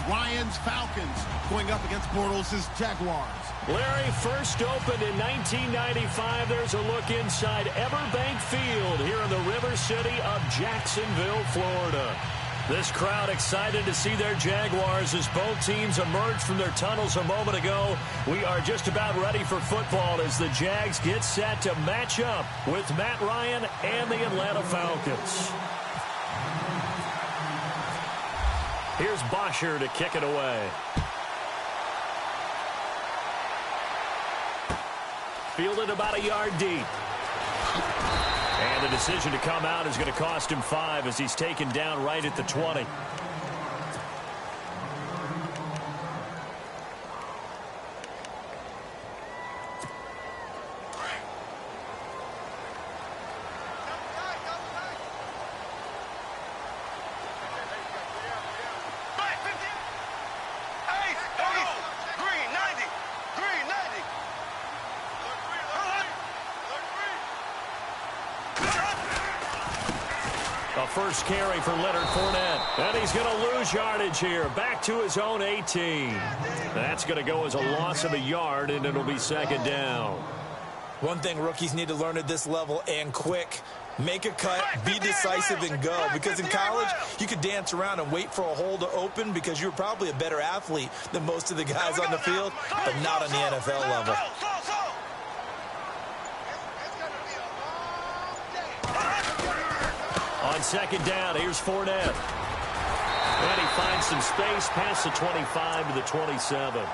Ryan's Falcons going up against Bortles' Jaguars. Larry, first opened in 1995. There's a look inside Everbank Field here in the River City of Jacksonville, Florida. This crowd excited to see their Jaguars as both teams emerged from their tunnels a moment ago. We are just about ready for football as the Jags get set to match up with Matt Ryan and the Atlanta Falcons. Here's Bosher to kick it away. Fielded about a yard deep. And the decision to come out is going to cost him 5 as he's taken down right at the 20. First carry for Leonard Fournette. And he's going to lose yardage here. Back to his own 18. That's going to go as a loss of a yard, and it'll be second down. One thing rookies need to learn at this level, and quick. Make a cut, be decisive, and go. Because in college, you could dance around and wait for a hole to open because you're probably a better athlete than most of the guys on the field, but not on the NFL level. On second down, here's Fournette. And he finds some space past the 25 to the 27.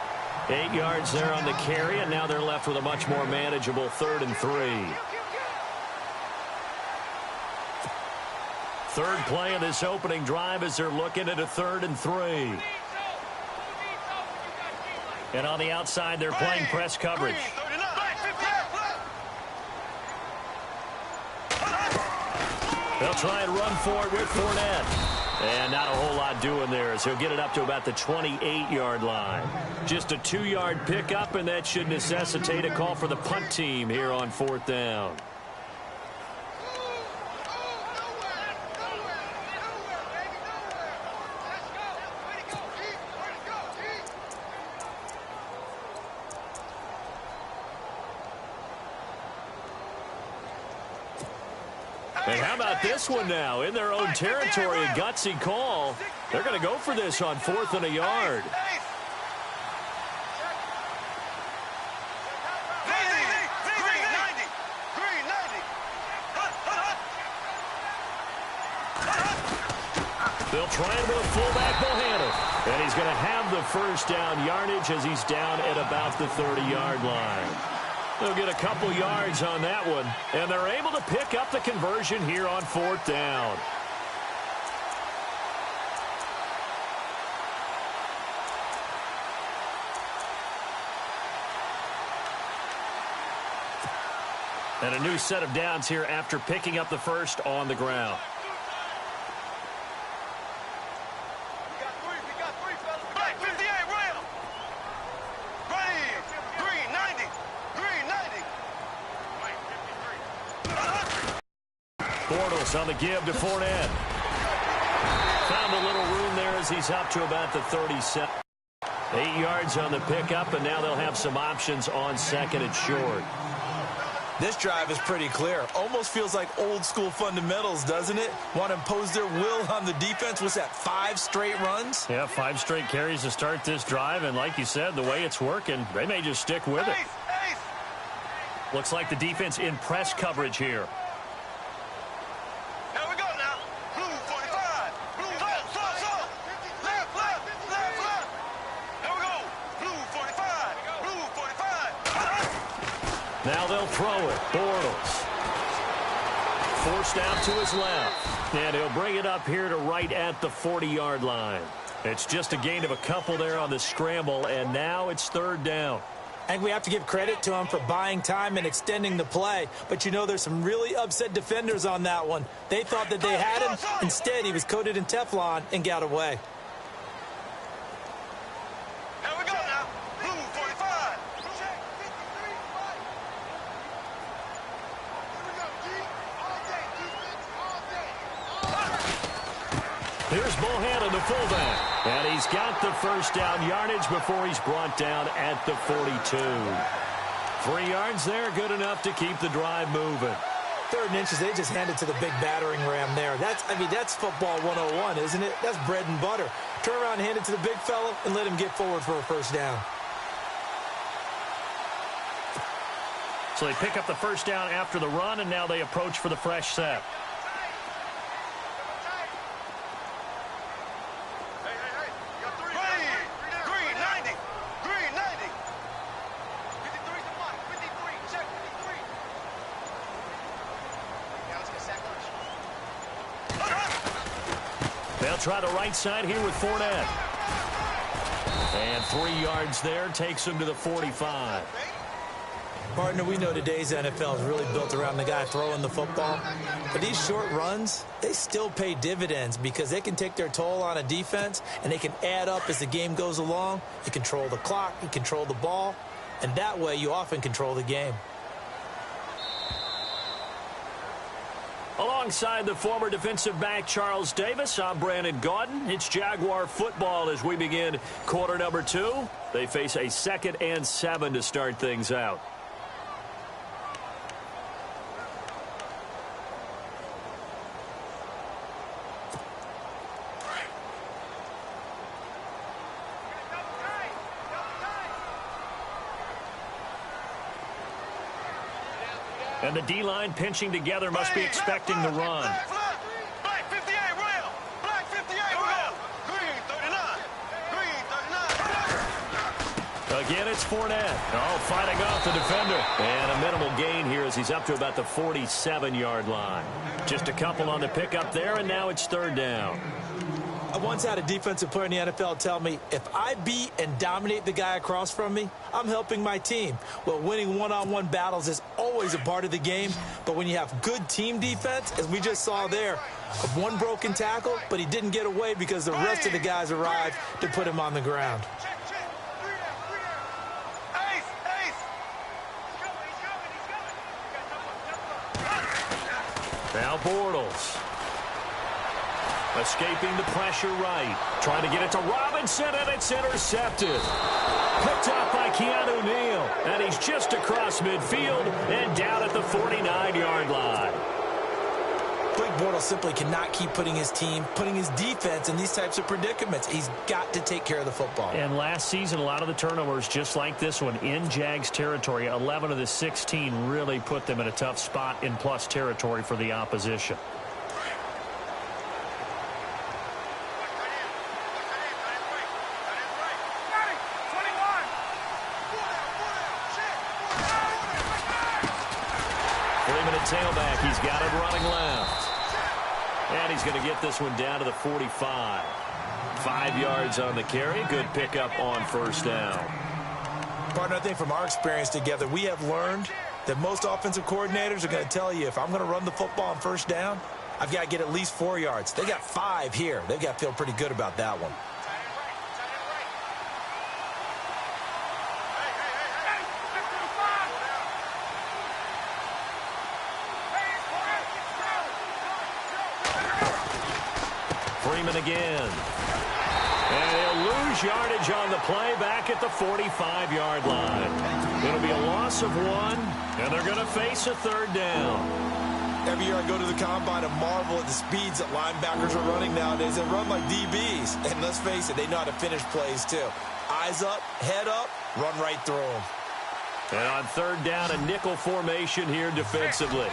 8 yards there on the carry, and now they're left with a much more manageable 3rd and 3. Third play of this opening drive as they're looking at a 3rd and 3. And on the outside, they're playing press coverage. They'll try and run for it with Fournette. And not a whole lot doing there as he'll get it up to about the 28-yard line. Just a 2-yard pickup, and that should necessitate a call for the punt team here on 4th down. And how about this one now? In their own territory, a gutsy call. They're going to go for this on 4th and a yard. They'll try it with a fullback, Bohannon. And he's going to have the first down yardage as he's down at about the 30-yard line. They'll get a couple yards on that one, and they're able to pick up the conversion here on 4th down. And a new set of downs here after picking up the first on the ground. Bortles on the give to Fournette. Found a little room there as he's up to about the 37. 8 yards on the pickup, and now they'll have some options on 2nd and short. This drive is pretty clear. Almost feels like old school fundamentals, doesn't it? Want to impose their will on the defense. What's that, 5 straight runs? Yeah, 5 straight carries to start this drive, and like you said, the way it's working, they may just stick with it. Looks like the defense in press coverage here. Now they'll throw it. Bortles. Forced out to his left. And he'll bring it up here to right at the 40-yard line. It's just a gain of a couple there on the scramble, and now it's 3rd down. I think we have to give credit to him for buying time and extending the play. But, you know, there's some really upset defenders on that one. They thought that they had him. Instead, he was coated in Teflon and got away. Here's Bohannon, the fullback. And he's got the first down yardage before he's brought down at the 42. 3 yards there, good enough to keep the drive moving. 3rd and inches, they just hand it to the big battering ram there. That's football 101, isn't it? That's bread and butter. Turn around and hand it to the big fella and let him get forward for a first down. So they pick up the first down after the run, and now they approach for the fresh set. They'll try the right side here with Fournette. And 3 yards there takes him to the 45. Partner, we know today's NFL is really built around the guy throwing the football. But these short runs, they still pay dividends because they can take their toll on a defense and they can add up as the game goes along. You control the clock, you control the ball, and that way you often control the game. Alongside the former defensive back Charles Davis, I'm Brandon Gaudin. It's Jaguar football as we begin quarter number 2. They face a 2nd and 7 to start things out. And the D-line pinching together must be expecting the run. Black 58, rail. Black 58, rail. Green 39. Green 39. Again, it's Fournette. Oh, fighting off the defender. And a minimal gain here as he's up to about the 47-yard line. Just a couple on the pickup there, and now it's 3rd down. I once had a defensive player in the NFL tell me, if I beat and dominate the guy across from me, I'm helping my team. Well, winning one-on-one battles is always a part of the game, but when you have good team defense, as we just saw there, one broken tackle, but he didn't get away because the rest of the guys arrived to put him on the ground. Now Bortles. Escaping the pressure right. Trying to get it to Robinson, and it's intercepted. Picked up by Keanu Neal. And he's just across midfield and down at the 49-yard line. Blake Bortles simply cannot keep putting his team, putting his defense in these types of predicaments. He's got to take care of the football. And last season, a lot of the turnovers, just like this one, in Jags territory, 11 of the 16 really put them in a tough spot in plus territory for the opposition. Tailback, he's got it running left. And he's going to get this one down to the 45. 5 yards on the carry. Good pickup on first down. Partner, I think from our experience together, we have learned that most offensive coordinators are going to tell you, if I'm going to run the football on first down, I've got to get at least 4 yards. They got 5 here. They've got to feel pretty good about that one. Again. And he'll lose yardage on the play back at the 45-yard line. It'll be a loss of 1, and they're going to face a 3rd down. Every year I go to the combine and marvel at the speeds that linebackers are running nowadays. They run like DBs. And let's face it, they know how to finish plays too. Eyes up, head up, run right through them. And on 3rd down, a nickel formation here defensively.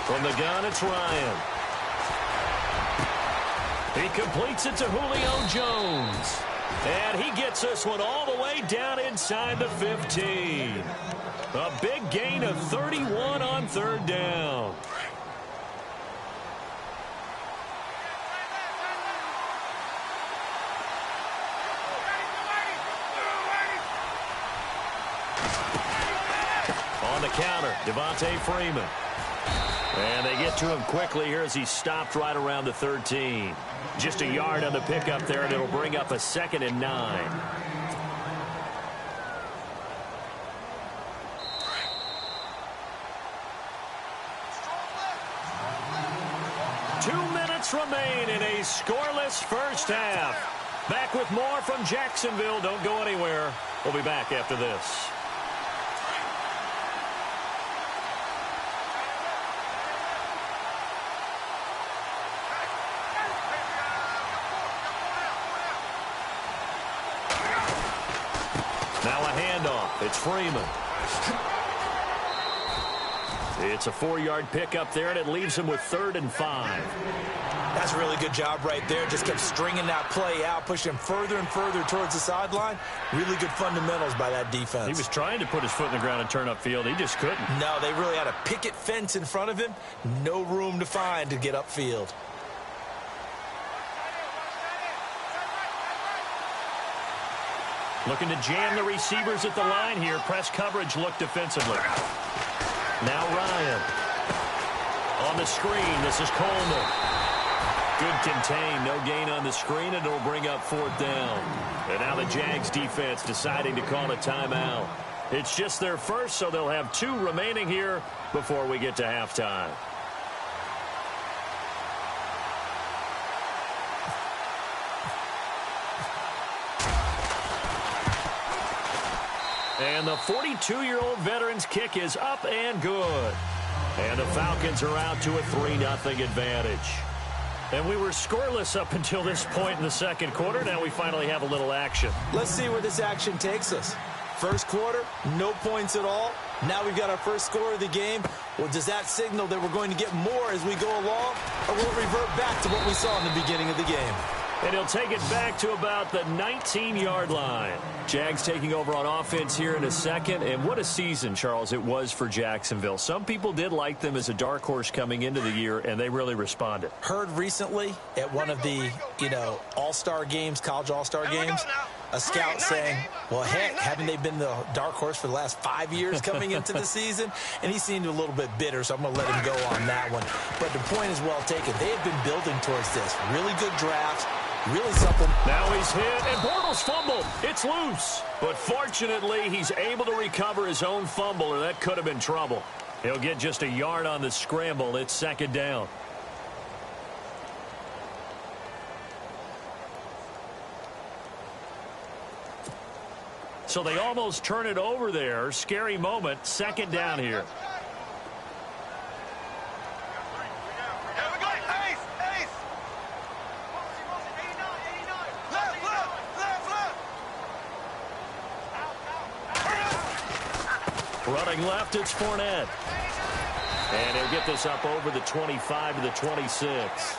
From the gun, it's Ryan. He completes it to Julio Jones. And he gets this one all the way down inside the 15. A big gain of 31 on 3rd down. On the counter, Devontae Freeman. And they get to him quickly here as he stopped right around the 13. Just a yard on the pickup there, and it'll bring up a 2nd and 9. 2 minutes remain in a scoreless first half. Back with more from Jacksonville. Don't go anywhere. We'll be back after this. Now a handoff. It's Freeman. It's a 4-yard pickup there, and it leaves him with 3rd and 5. That's a really good job right there. Just kept stringing that play out, pushing him further and further towards the sideline. Really good fundamentals by that defense. He was trying to put his foot in the ground and turn upfield. He just couldn't. No, they really had a picket fence in front of him. No room to find to get upfield. Looking to jam the receivers at the line here. Press coverage look defensively. Now Ryan. On the screen, this is Coleman. Good contain, no gain on the screen, and it'll bring up 4th down. And now the Jags defense deciding to call a timeout. It's just their first, so they'll have 2 remaining here before we get to halftime. And the 42-year-old veteran's kick is up and good. And the Falcons are out to a 3-0 advantage. And we were scoreless up until this point in the second quarter. Now we finally have a little action. Let's see where this action takes us. First quarter, no points at all. Now we've got our first score of the game. Well, does that signal that we're going to get more as we go along? Or will it revert back to what we saw in the beginning of the game? And he'll take it back to about the 19-yard line. Jags taking over on offense here in a second. And what a season, Charles, it was for Jacksonville. Some people did like them as a dark horse coming into the year, and they really responded. Heard recently at one of the, all-star games, college all-star games, a scout saying, well, heck, haven't they been the dark horse for the last 5 years coming into the season? And he seemed a little bit bitter, so I'm going to let him go on that one. But the point is well taken. They have been building towards this. Really good drafts. Really supple. Now he's hit, and Bortles fumbled. It's loose. But fortunately, he's able to recover his own fumble, or that could have been trouble. He'll get just a yard on the scramble. It's 2nd down. So they almost turn it over there. Scary moment. 2nd down here. Running left, it's Fournette. And he'll get this up over the 25 to the 26.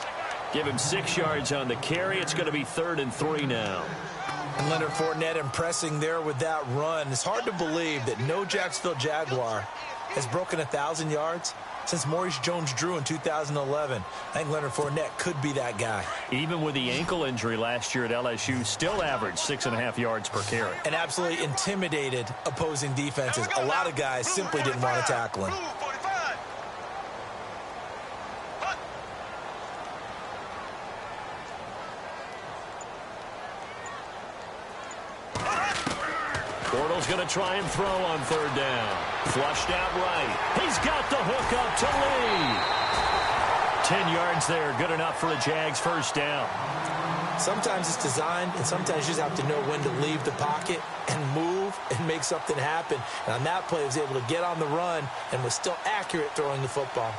Give him 6 yards on the carry. It's going to be 3rd and 3 now. And Leonard Fournette impressing there with that run. It's hard to believe that no Jacksonville Jaguar has broken 1,000 yards since Maurice Jones-Drew in 2011. I think Leonard Fournette could be that guy. Even with the ankle injury last year at LSU, still averaged 6.5 yards per carry. And absolutely intimidated opposing defenses. A lot of guys simply didn't want to tackle him. Bortles going to try and throw on 3rd down. Flushed out right. He's got the hook up to Lee. 10 yards there. Good enough for a Jags 1st down. Sometimes it's designed, and sometimes you just have to know when to leave the pocket and move and make something happen. And on that play, he was able to get on the run and was still accurate throwing the football.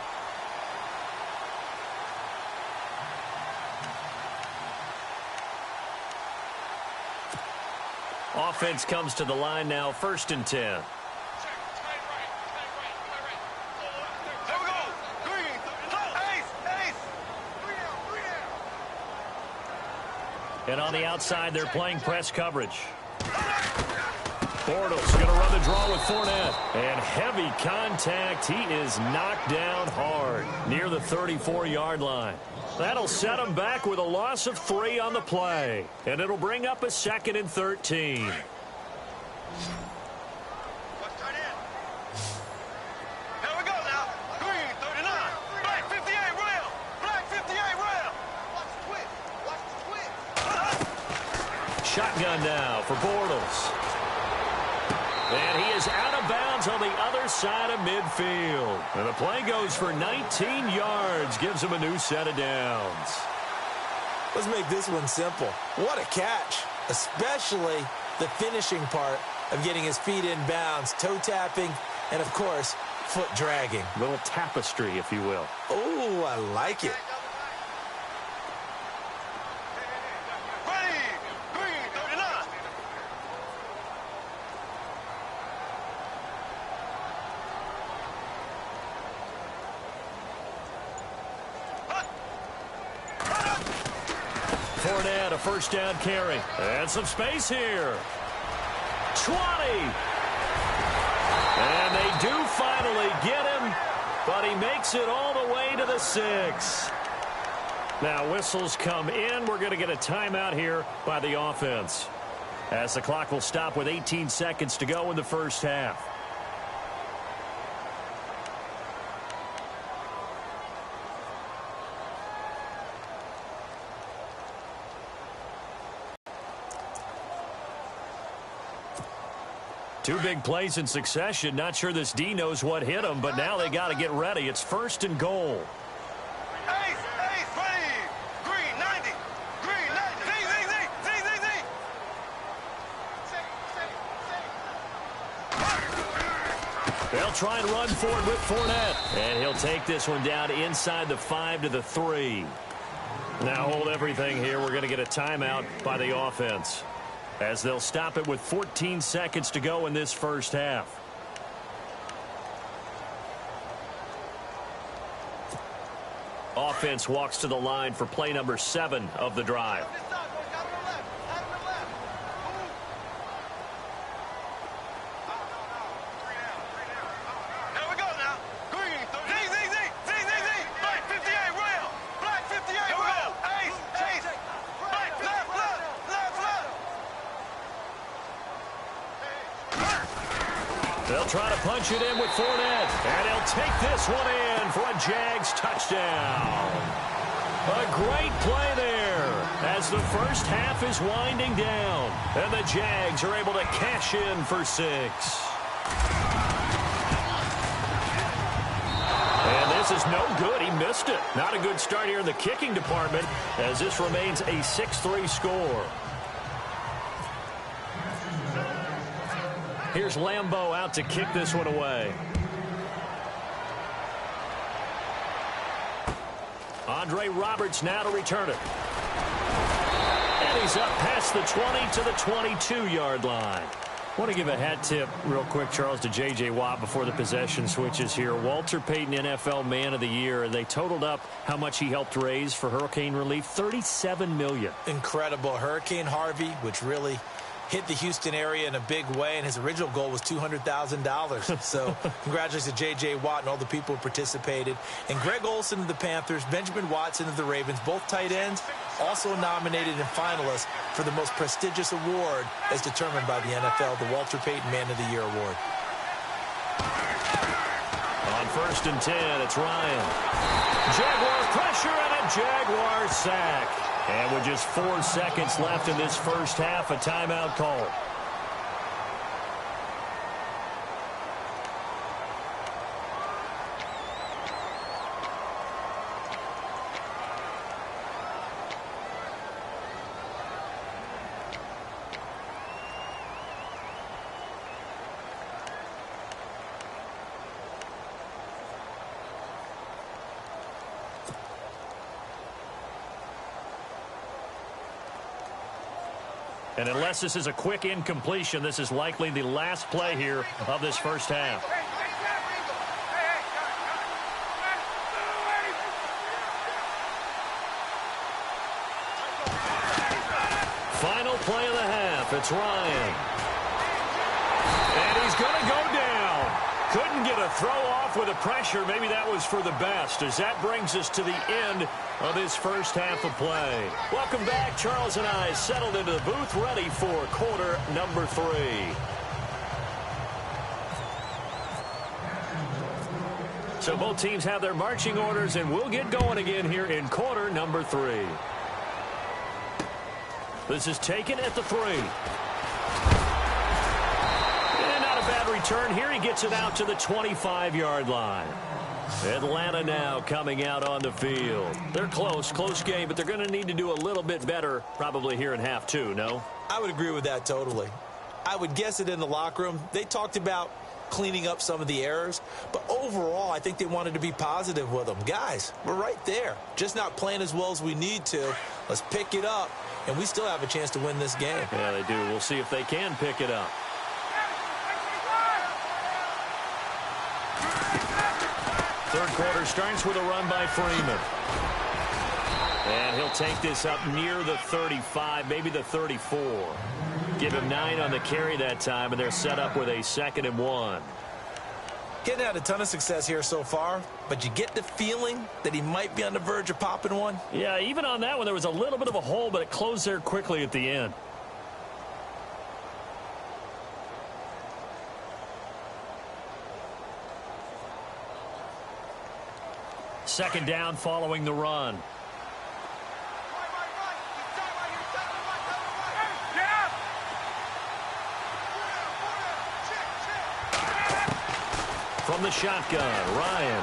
Offense comes to the line now, 1st and 10. And on the outside, they're playing press coverage. Bortles going to run the draw with Fournette. And heavy contact. He is knocked down hard near the 34-yard line. That'll set him back with a loss of 3 on the play. And it'll bring up a 2nd and 13. Shotgun now for Bortles. And he is out of bounds on the other near side of midfield. And the play goes for 19 yards, gives him a new set of downs. Let's make this one simple. What a catch, especially the finishing part of getting his feet in bounds, toe tapping, and, of course, foot dragging. A little tapestry, if you will. Oh, I like it. Ready, green, 39. Fournette, a first down carry. And some space here. 20. And they do finally get him, but he makes it all the way to the 6. Now whistles come in. We're going to get a timeout here by the offense, as the clock will stop with 18 seconds to go in the first half. Two big plays in succession. Not sure this D knows what hit him, but now they got to get ready. It's 1st and goal. Ace, ready, green, 90, green, 90, Z. They'll try and run forward with Fournette. And he'll take this one down inside the 5 to the 3. Now hold everything here. We're going to get a timeout by the offense, as they'll stop it with 14 seconds to go in this first half. Offense walks to the line for play number 7 of the drive. Here we go now. Green, Z. Black 58, rail. Black 58, rail. Ace. Black, left. They'll try to punch it in with Fournette, and he'll take this one in for a Jags touchdown. A great play there as the first half is winding down, and the Jags are able to cash in for 6. And this is no good. He missed it. Not a good start here in the kicking department, as this remains a 6-3 score. Here's Lambeau out to kick this one away. Andre Roberts now to return it. And he's up past the 20 to the 22-yard line. I want to give a hat tip real quick, Charles, to J.J. Watt before the possession switches here. Walter Payton, NFL Man of the Year. They totaled up how much he helped raise for hurricane relief, $37 million. Incredible. Hurricane Harvey, which really hit the Houston area in a big way, and his original goal was $200,000. So congratulations to J.J. Watt and all the people who participated. And Greg Olsen of the Panthers, Benjamin Watson of the Ravens, both tight ends, also nominated and finalists for the most prestigious award as determined by the NFL, the Walter Payton Man of the Year Award. On 1st and 10, it's Ryan. Jaguar pressure and a Jaguar sack. And with just 4 seconds left in this first half, a timeout call. And unless this is a quick incompletion, this is likely the last play here of this first half. Final play of the half. It's Ryan. And he's going to go down. Couldn't get a throw off with the pressure. Maybe that was for the best, as that brings us to the end of this first half of play. Welcome back. Charles and I settled into the booth, ready for quarter number 3. So both teams have their marching orders, and we'll get going again here in quarter number 3. This is taken at the 3. And not a bad On return here, he gets it out to the 25-yard line. Atlanta now coming out on the field. They're close game, but they're going to need to do a little bit better probably here in half two, no? I would agree with that totally. I would guess it in the locker room. They talked about cleaning up some of the errors, but overall, I think they wanted to be positive with them. Guys, we're right there. Just not playing as well as we need to. Let's pick it up, and we still have a chance to win this game. Yeah, they do. We'll see if they can pick it up. Third quarter starts with a run by Freeman. And he'll take this up near the 35, maybe the 34. Give him 9 on the carry that time, and they're set up with a 2nd and 1. Getting had a ton of success here so far, but you get the feeling that he might be on the verge of popping one. Yeah, even on that one, there was a little bit of a hole, but it closed there quickly at the end. Second down following the run. From the shotgun, Ryan.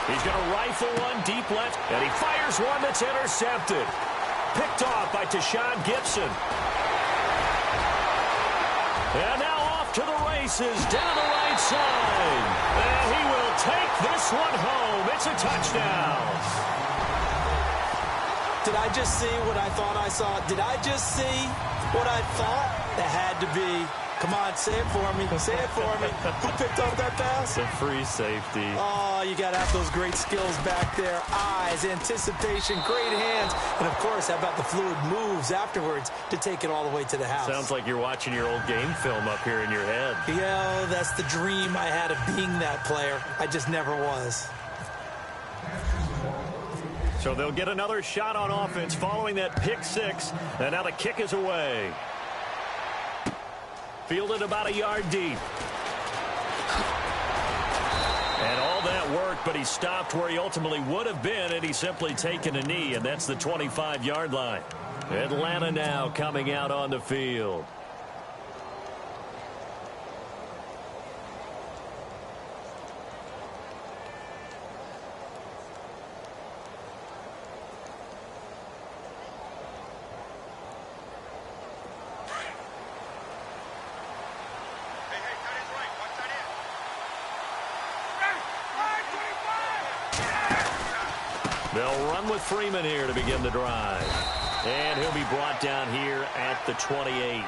He's going to rifle one deep left, and he fires one that's intercepted. Picked off by Tashawn Gibson. And now off to the races down the right side. And he will take this one home. It's a touchdown. Did I just see what I thought I saw? Did I just see what I thought? That had to be. Come on, say it for me. Say it for me. Who picked up that pass? The free safety. Oh, you got to have those great skills back there. Eyes, anticipation, great hands. And, of course, how about the fluid moves afterwards to take it all the way to the house? Sounds like you're watching your old game film up here in your head. Yeah, that's the dream I had of being that player. I just never was. So they'll get another shot on offense following that pick six. And now the kick is away. Fielded about a yard deep. And all that work, but he stopped where he ultimately would have been, and he's simply taken a knee, and that's the 25-yard line. Atlanta now coming out on the field. They'll run with Freeman here to begin the drive. And he'll be brought down here at the 28.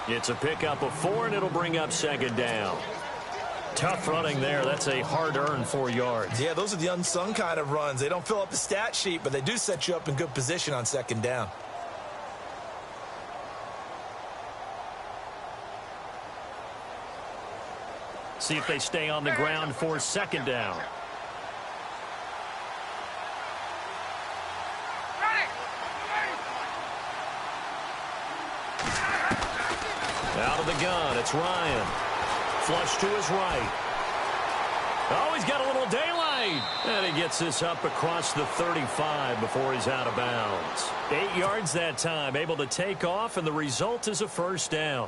It's a pickup of 4, and it'll bring up 2nd down. Tough running there. That's a hard-earned 4 yards. Yeah, those are the unsung kind of runs. They don't fill up the stat sheet, but they do set you up in good position on 2nd down. See if they stay on the ground for 2nd down. Out of the gun, it's Ryan. Flush to his right. Oh, he's got a little daylight. And he gets this up across the 35 before he's out of bounds. 8 yards that time, able to take off, and the result is a 1st down.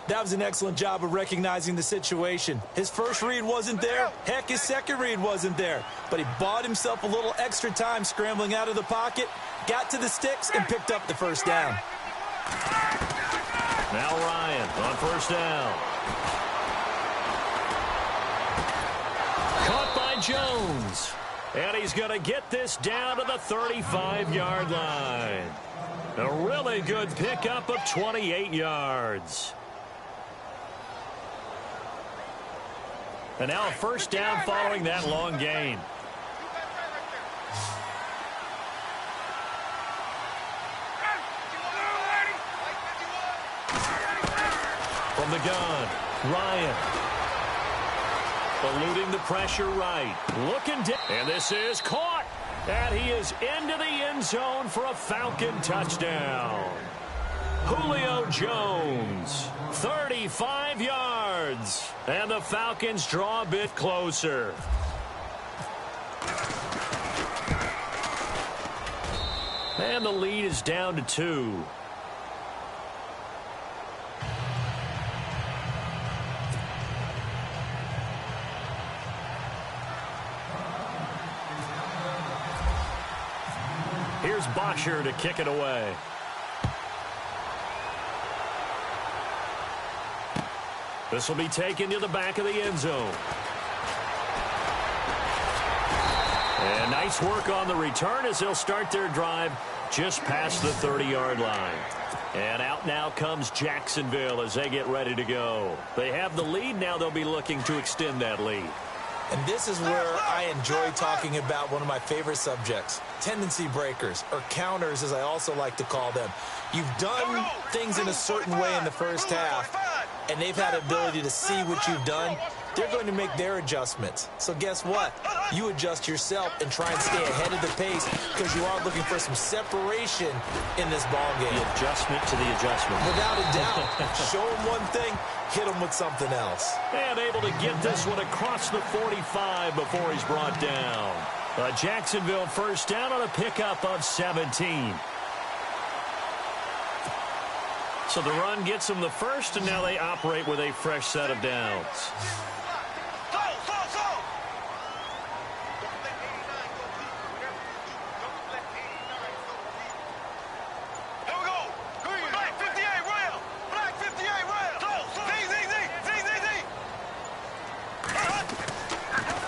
That was an excellent job of recognizing the situation. His first read wasn't there. Heck, his second read wasn't there. But he bought himself a little extra time scrambling out of the pocket, got to the sticks, and picked up the 1st down. Now Ryan on 1st down. Caught by Jones. And he's going to get this down to the 35-yard line. A really good pickup of 28 yards. And now a 1st down following that long gain. From the gun, Ryan. Eluding the pressure right. Looking down. And this is caught. And he is into the end zone for a Falcon touchdown. Julio Jones, 35 yards. And the Falcons draw a bit closer. And the lead is down to 2. here's Bosher to kick it away. This will be taken to the back of the end zone. And nice work on the return as they'll start their drive just past the 30-yard line. And out now comes Jacksonville as they get ready to go. They have the lead. Now they'll be looking to extend that lead. And this is where I enjoy talking about one of my favorite subjects, tendency breakers, or counters as I also like to call them. You've done things in a certain way in the first half, and they've had the ability to see what you've done. They're going to make their adjustments. So guess what? You adjust yourself and try and stay ahead of the pace because you are looking for some separation in this ball game. The adjustment to the adjustment. Without a doubt. Show them one thing, hit them with something else. And able to get this one across the 45 before he's brought down. A Jacksonville first down on a pickup of 17. So the run gets them the first, and now they operate with a fresh set of downs.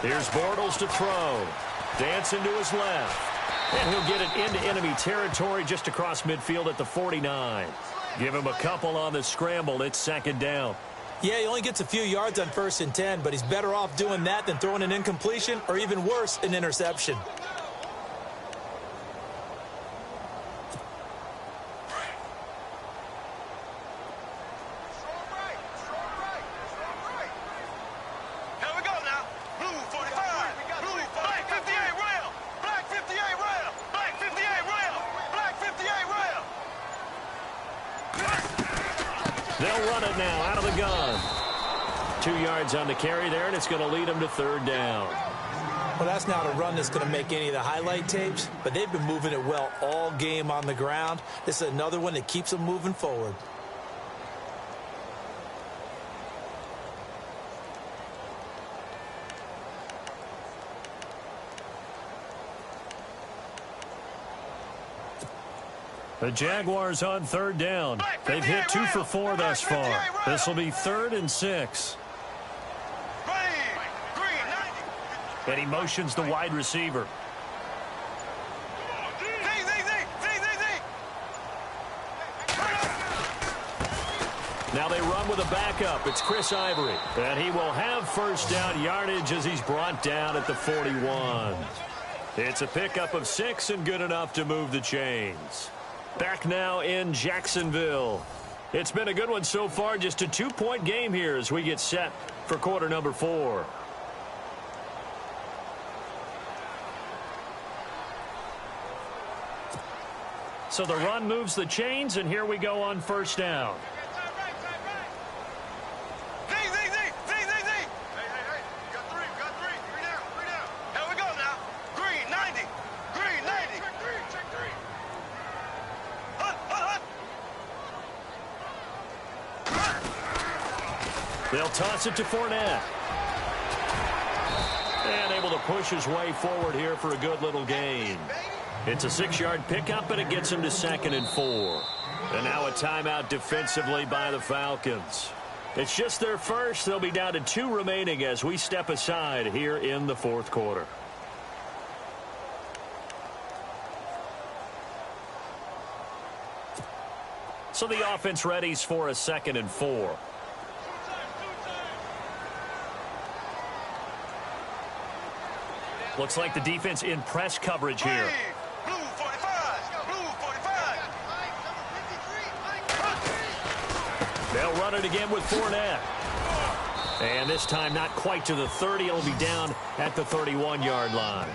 Here's Bortles to throw. Dancing to his left. And he'll get it into enemy territory just across midfield at the 49. Give him a couple on the scramble. It's second down. Yeah, he only gets a few yards on 1st and 10, but he's better off doing that than throwing an incompletion or even worse, an interception. They'll run it now out of the gun. 2 yards on the carry there, and it's going to lead them to third down. Well, that's not a run that's going to make any of the highlight tapes, but they've been moving it well all game on the ground. This is another one that keeps them moving forward. The Jaguars on third down. They've hit 2 for 4 thus far. This will be 3rd and 6. And he motions the wide receiver. Now they run with a backup. It's Chris Ivory. And he will have first down yardage as he's brought down at the 41. It's a pickup of 6 and good enough to move the chains. Back now in Jacksonville. It's been a good one so far. Just a 2-point game here as we get set for quarter number 4. So the run moves the chains, and here we go on first down. They'll toss it to Fournette. And able to push his way forward here for a good little gain. It's a 6-yard pickup, and it gets him to 2nd and 4. And now a timeout defensively by the Falcons. It's just their first. They'll be down to 2 remaining as we step aside here in the 4th quarter. So the offense readies for a 2nd and 4. Looks like the defense in press coverage here. Blue 45. Blue 45. They'll run it again with Fournette. And this time not quite to the 30. It'll be down at the 31-yard line.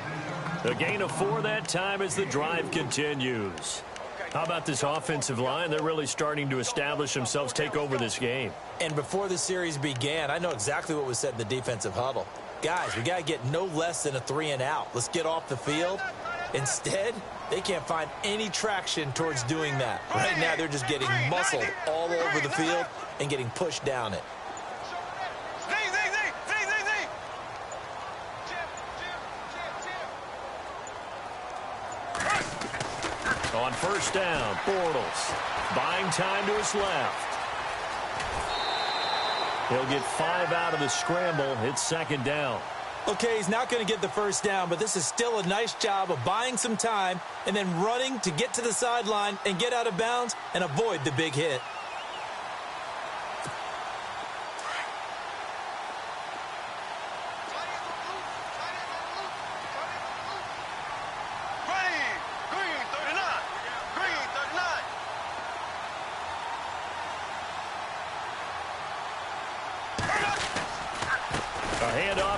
A gain of 4 that time as the drive continues. How about this offensive line? They're really starting to establish themselves, take over this game. And before the series began, I know exactly what was said in the defensive huddle. Guys, we got to get no less than a 3 and out. Let's get off the field. Instead, they can't find any traction towards doing that. Right now, they're just getting muscled all over the field and getting pushed down it. On first down, Bortles buying time to his left. He'll get 5 out of the scramble. It's second down. Okay, he's not going to get the first down, but this is still a nice job of buying some time and then running to get to the sideline and get out of bounds and avoid the big hit.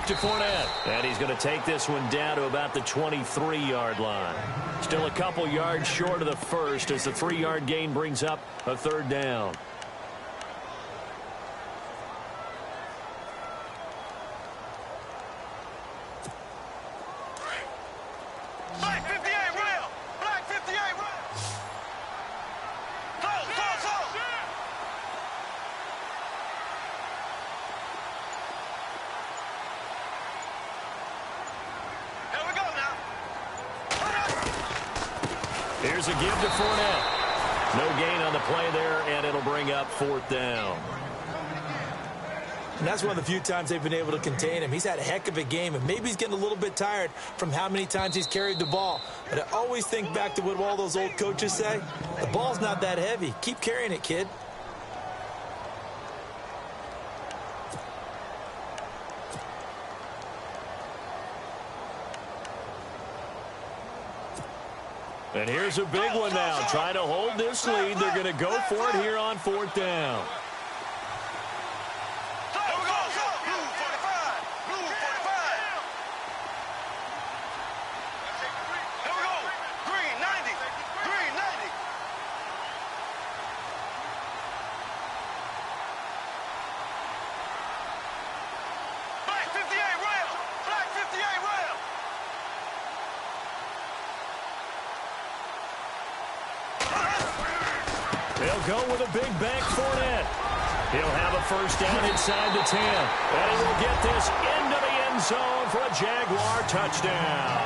To Fournette, and he's going to take this one down to about the 23-yard line. Still a couple yards short of the first as the 3-yard gain brings up a third down. Black 58 rail! Black 58 rail! Here's a give to Fournette. No gain on the play there, and it'll bring up fourth down. And that's one of the few times they've been able to contain him. He's had a heck of a game, and maybe he's getting a little bit tired from how many times he's carried the ball. But I always think back to what all those old coaches say. The ball's not that heavy. Keep carrying it, kid. And here's a big one now. Trying to hold this lead. They're going to go for it here on fourth down. They'll go with a big bank Fournette. He'll have a first down inside the 10. And he will get this into the end zone for a Jaguar touchdown.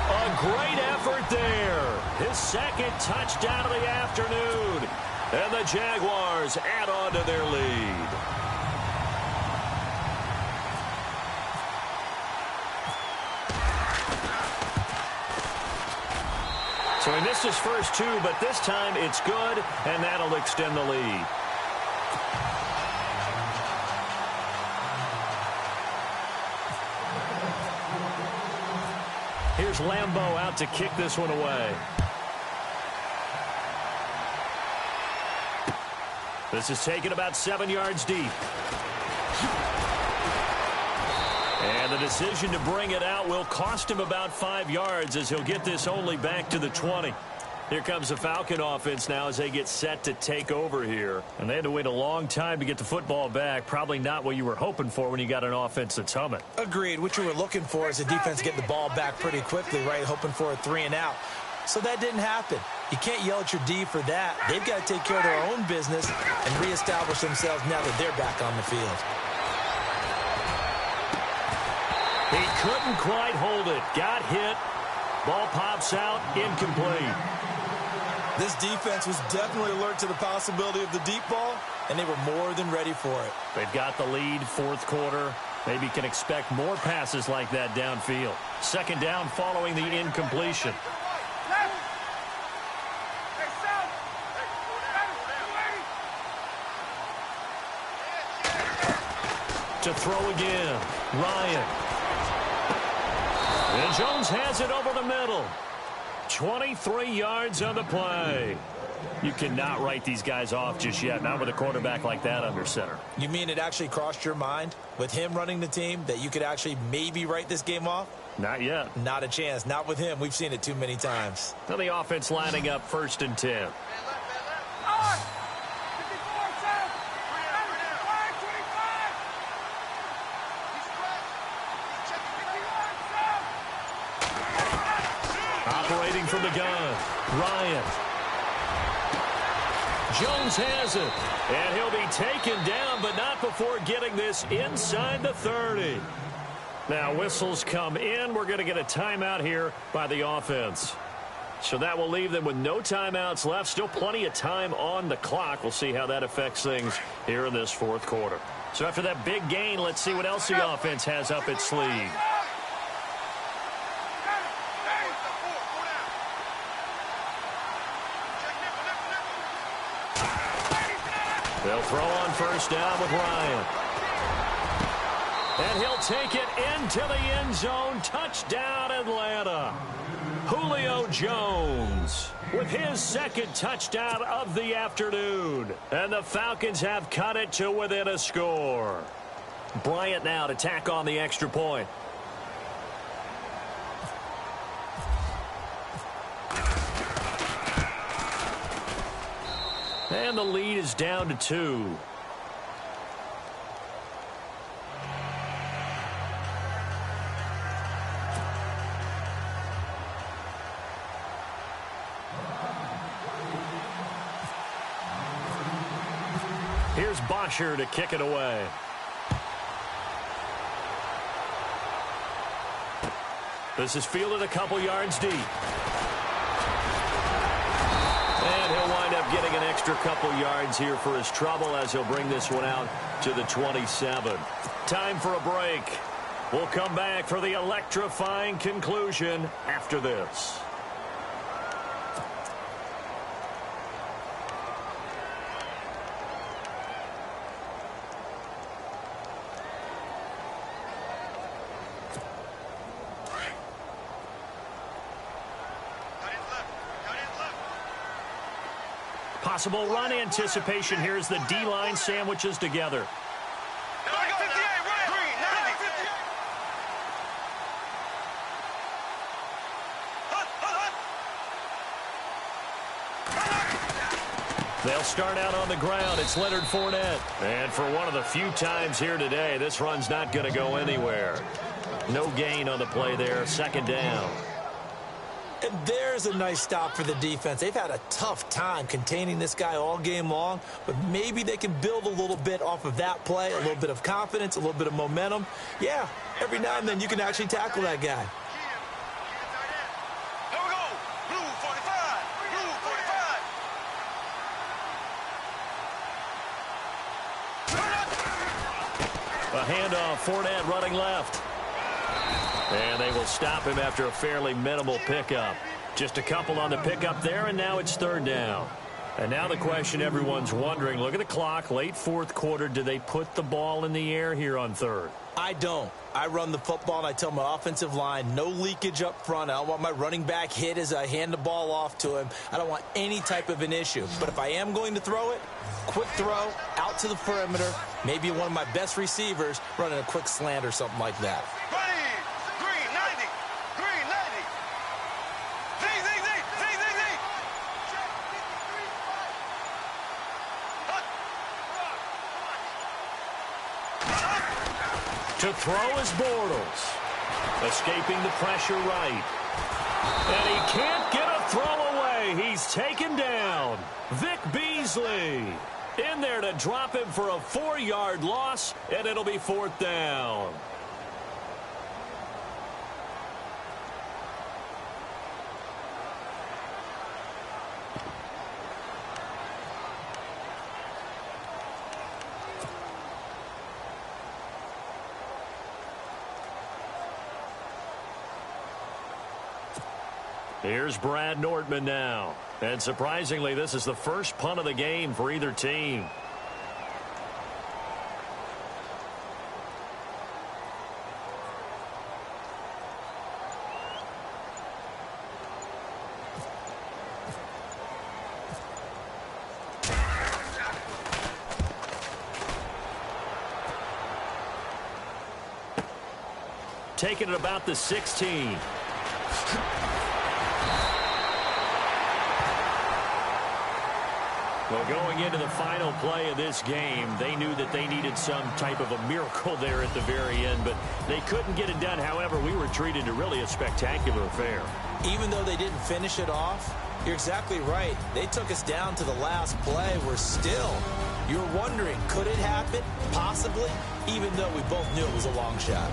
A great effort there. His second touchdown of the afternoon. And the Jaguars add on to their lead. So he missed his first two, but this time it's good, and that'll extend the lead. Here's Lambeau out to kick this one away. This is taken about 7 yards deep. And the decision to bring it out will cost him about 5 yards as he'll get this only back to the 20. Here comes the Falcon offense now as they get set to take over here. And they had to wait a long time to get the football back. Probably not what you were hoping for when you got an offense that's humming. Agreed. What you were looking for is the defense getting the ball back pretty quickly, right? Hoping for a 3 and out. So that didn't happen. You can't yell at your D for that. They've got to take care of their own business and reestablish themselves now that they're back on the field. He couldn't quite hold it. Got hit. Ball pops out. Incomplete. This defense was definitely alert to the possibility of the deep ball, and they were more than ready for it. They've got the lead, fourth quarter. Maybe can expect more passes like that downfield. Second down following the incompletion. To throw again. Ryan. And Jones has it over the middle. 23 yards on the play. You cannot write these guys off just yet, not with a quarterback like that under center. You mean it actually crossed your mind with him running the team that you could actually maybe write this game off? Not yet. Not a chance. Not with him. We've seen it too many times. Now the offense lining up 1st and 10. Operating from the gun, Ryan. Jones has it, and he'll be taken down, but not before getting this inside the 30. Now whistles come in. We're going to get a timeout here by the offense. So that will leave them with no timeouts left. Still plenty of time on the clock. We'll see how that affects things here in this fourth quarter. So after that big gain, let's see what else the offense has up its sleeve. They'll throw on first down with Ryan. And he'll take it into the end zone. Touchdown, Atlanta. Julio Jones with his second touchdown of the afternoon. And the Falcons have cut it to within a score. Bryant now to tack on the extra point. And the lead is down to 2. Here's Bosher to kick it away. This is fielded a couple yards deep. And he'll wind up getting an extra couple yards here for his trouble as he'll bring this one out to the 27. Time for a break. We'll come back for the electrifying conclusion after this. Possible run anticipation here as the D-line sandwiches together. They'll start out on the ground. It's Leonard Fournette. And for one of the few times here today, this run's not going to go anywhere. No gain on the play there. Second down. And there's a nice stop for the defense. They've had a tough time containing this guy all game long, but maybe they can build a little bit off of that play, a little bit of confidence, a little bit of momentum. Yeah, every now and then you can actually tackle that guy. Here we go. Blue 45. Blue 45. A handoff, Fournette running left. And they will stop him after a fairly minimal pickup. Just a couple on the pickup there, and now it's third down. And now the question everyone's wondering, look at the clock, late fourth quarter, do they put the ball in the air here on third? I don't. I run the football, and I tell my offensive line, no leakage up front. I don't want my running back hit as I hand the ball off to him. I don't want any type of an issue. But if I am going to throw it, quick throw, out to the perimeter, maybe one of my best receivers running a quick slant or something like that. To throw is Bortles. Escaping the pressure right. And he can't get a throw away. He's taken down. Vic Beasley in there to drop him for a 4-yard loss, and it'll be fourth down. Here's Brad Nortman now. And surprisingly, this is the first punt of the game for either team. Taking it about the 16. Well, going into the final play of this game, they knew that they needed some type of a miracle there at the very end, but they couldn't get it done. However, we were treated to really a spectacular affair. Even though they didn't finish it off, you're exactly right. They took us down to the last play. We're still, you're wondering, could it happen? Possibly, even though we both knew it was a long shot.